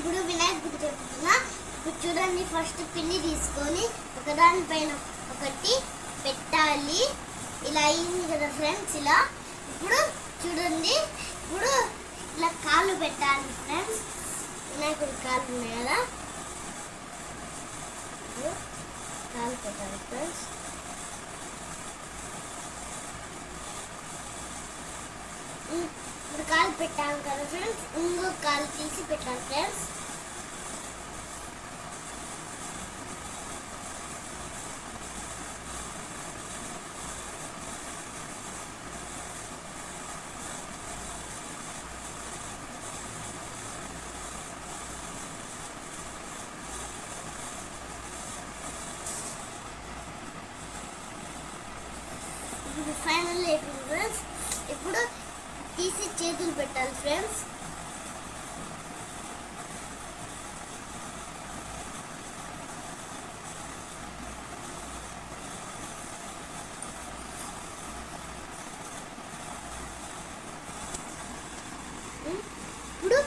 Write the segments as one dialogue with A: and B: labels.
A: ఇప్పుడు వినాయకుడు చెప్తున్నా. ఇప్పుడు చూడండి, ఫస్ట్ పిండి తీసుకొని ఒకదానిపైన ఒకటి పెట్టాలి. ఇలా అయింది కదా ఫ్రెండ్స్. ఇలా ఇప్పుడు చూడండి, ఇప్పుడు ఇలా కాళ్ళు పెట్టాలి ఫ్రెండ్స్. వినాయకుడి కాళ్ళు ఉన్నాయి కదా, కాళ్ళు పెట్టాలి ఫ్రెండ్స్. ఇప్పుడు కాలు పెట్టాను కదా ఫ్రెండ్స్, ఇంకో కాలు తీసి పెట్టాను ఫ్రెండ్స్. ఇప్పుడు ఫైనల్ అయిపోయింది ఫ్రెండ్స్. ఇప్పుడు తీసి చేతులు పెట్టాలి ఫ్రెండ్స్. ఇప్పుడు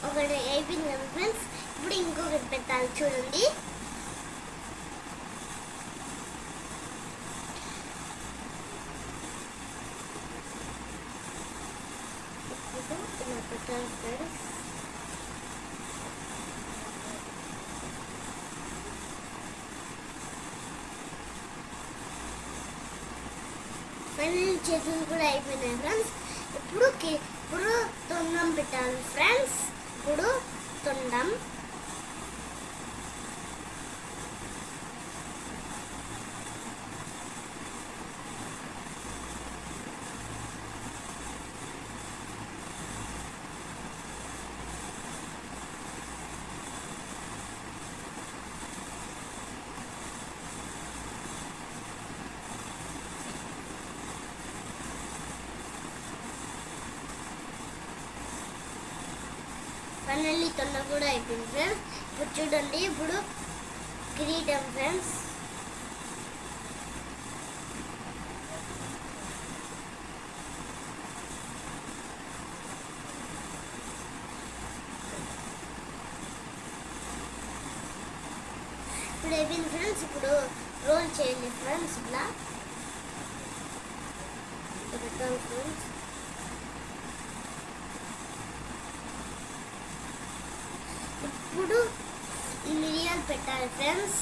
A: ఒకటి అయిపోయింది కదా ఫ్రెండ్స్. ఇప్పుడు ఇంకొకటి పెట్టాలి చూడండి. పెట్టాలి ఫ్రెండ్స్. ఫైనల్ చేతులు కూడా అయిపోయినాయి ఫ్రెండ్స్. ఇప్పుడు తొండం పెట్టాలి ఫ్రెండ్స్. ఇప్పుడు తొండం ఫైనల్లీ తొండ కూడా అయిపోయింది ఫ్రెండ్స్. ఇప్పుడు చూడండి, ఇప్పుడు కిరీటం ఫ్రెండ్స్. ఇప్పుడు అయిపోయింది ఫ్రెండ్స్. ఇప్పుడు రోల్ చేయండి ఫ్రెండ్స్. ఇలా పెట్టాలి ఫ్రెండ్స్. ఇప్పుడు ఈ మిరియాలు పెట్టాలి ఫ్రెండ్స్.